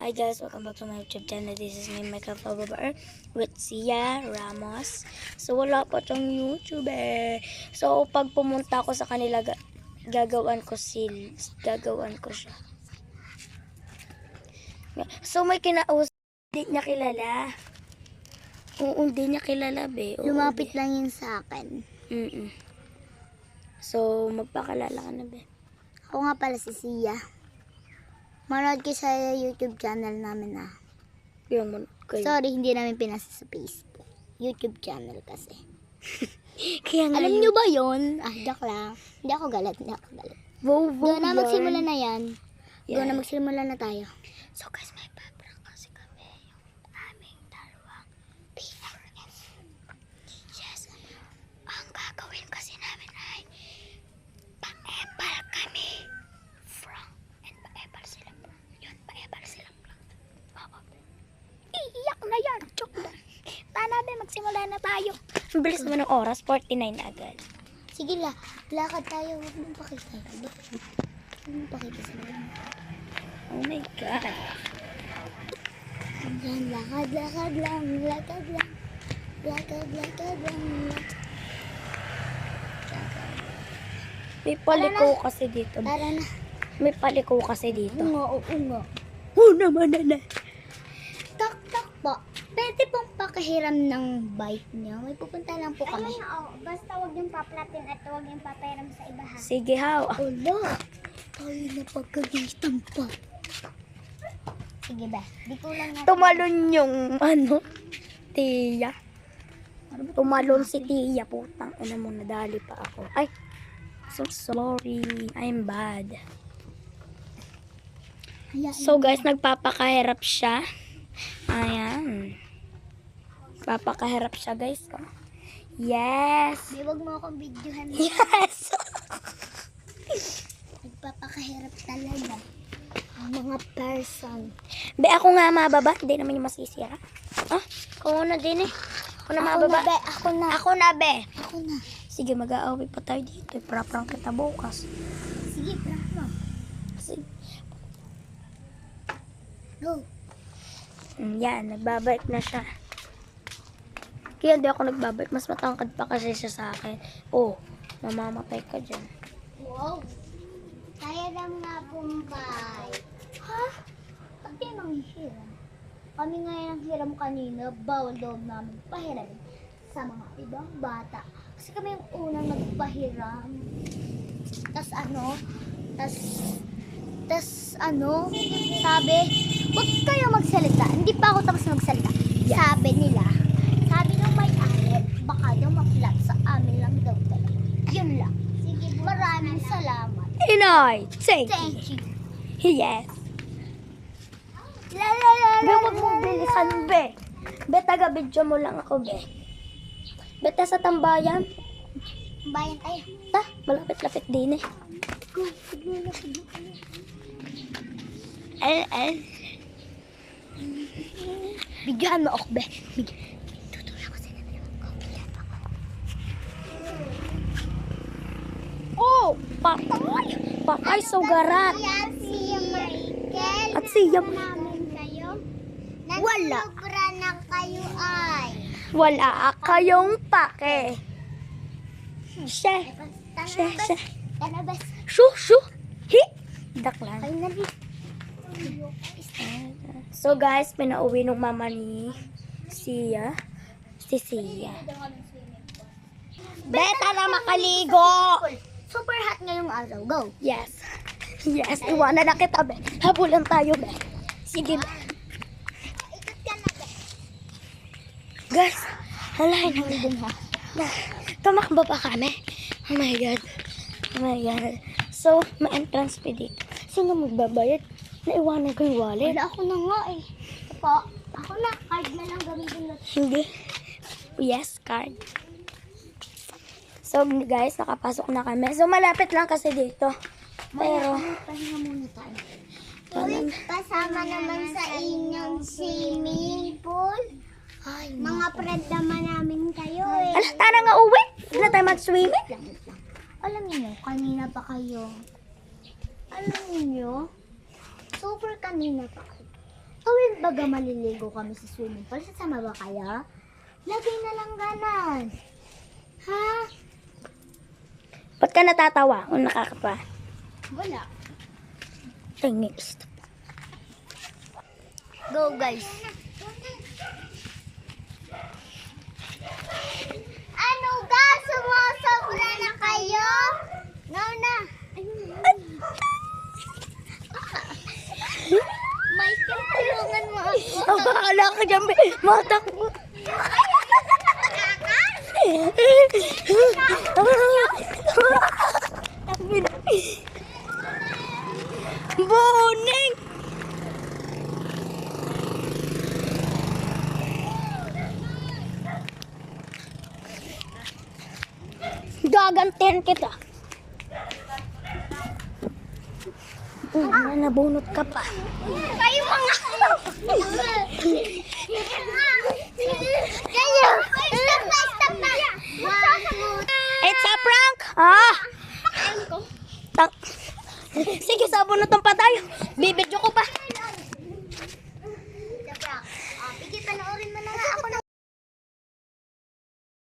Hi guys, welcome back to my YouTube channel. This is me, Michael Fababar with Sia Ramos. So wala pa tong YouTuber. So pag pumunta ako sa kanila, gagawan ko siya. So may kinausap, hindi niya kilala. Oo, hindi niya kilala be. Oo, Lumapit be. lang yun sa akin. So magpakalala ka na be. Ako nga pala si Sia. Manood kayo sa YouTube channel namin ah. Kayo. Sorry, hindi namin pinasa sa Facebook. YouTube channel kasi. Kaya nga Alam nyo ba yun? Joke lang. Hindi ako galit. Wow, Doon na yan. magsimula na yan. Yes. Doon na magsimula na tayo. So guys, may paprank kasi kami yung aming dalawang PRS. Yes. Ang gagawin kasi namin ay pa-epal kami. Frank and pa-epal sila. Yun, pa-epal sila. Oo. Iiyak na yan. Joke lang. Tanabe, magsimula na tayo. Ang bilis naman ng oras, 49 agad. Sige la, lakad tayo. Huwag mong pakita. Huwag mong pakita sa mga. Oh my God. Yan, lakad lang. Lakad lang. May paliko kasi dito. Tara na. May paliko kasi dito. Oo nga. Oo naman na. Tak po. Pwede pong pakihiram ng bike niyo. May pupunta lang po kami. Basta huwag yung paplatin at huwag yung papairam sa iba ha. Sige, how? Wala. Tayo na pagkagitan pa. Sige ba? Di ko lang na. Tumalon yung, Tia. Tumalon si Tia. Putang ina mo, nadali pa ako. Ay, so sorry. I'm bad. So guys, nagpapakahirap siya. Ayan. Papakahirap siya guys. Oh. Yes. Di wag mo akong videohan. Yes. Nagpapakahirap talaga. Ang mga person. Be, ako nga mababa. Hindi naman yung masisira. Ah, ako na din eh. Ako na mababa. Ako na. Ako na, be. Ako na. Sige, mag-aaway pa tayo dito. Pra-prank kita bukas. Sige, bravo. Sige. Go. Yan, nagbabike na siya. Kaya hindi ako nagbabike. Mas matangkad pa kasi siya sa akin. Oh, mamamatay ka dyan. Wow. Kaya lang nga Bombay. Ha? Ba't kayo manghihiram? Kami nga yung hiram kanina. Bawal loob namin pahiram sa mga ibang bata. Kasi kami yung unang nagpahiram. Sabi, huwag kayo magsalita. Hindi pa ako tapos magsalita. Sabi ng may-ari, baka daw ma-flat sa amin lang daw talaga. Yun lang. Sige, maraming salamat. Inay, thank Thank you. you. Yes. La la la Be, la huwag mong bilisan, be. Be, taga-video mo lang ako, be. Be, ta sa tambayan. Bayan tayo. Ta, malapit-lapit din eh. Go, sige na. Bigyan mo ako, be. Tutulak ko sila. Oh, patay. Patay, sugarat. Yan si Michael. At siya, Namin kayo. Wala. Nagsobra na kayo ay. wala kayong pake. Siya. Siya. Tanabas. Shoo. Hi. Daklan. Kayo na rin. So guys, pinauwi ng mama ni Sia. Si Sia. Beta na makaligo. Super hot ngayong araw. Go. Yes. Yes, iwanan na kita, be. Habulan tayo, be. Sige, be. Ikot ka na, be. Guys, halahin na din ha. Tumakbo pa kami. Oh my God. Oh my God. So, may entrance fee dito. Sino magbabayad? Naiwanan ko yung wallet. Wala ako na nga eh. Po, ako na. Card na lang gamitin natin. Hindi. Yes, card. So, guys, nakapasok na kami. So, malapit lang kasi dito. Pero, Pahinga muna tayo. parang, Kasama naman sa inyong swimming pool. Ay, Mga friend naman namin kayo eh. ala, tara nga uwi. Hindi na tayo mag-swimming. lang. Alam niyo, kanina pa kayo. Alam niyo, super kanina pa kayo. Tuwing baga maliligo kami sa swimming pool, sasama ba kaya? Lagay na lang ganan. Ha? Ba't ka natatawa kung nakakapa? Wala. Tingis. Go guys. Ano ga? Sumasobra na kayo? No na. Michael, tulungan mo ako. Ang bahala ka dyan, be. Matakbo. Boning! Gagantihan kita. Nabunot ka pa. Kayo mga... Kayo! Stop na! It's a prank! Ah! Sige, sa bunot pa tayo. Bibidyo ko pa.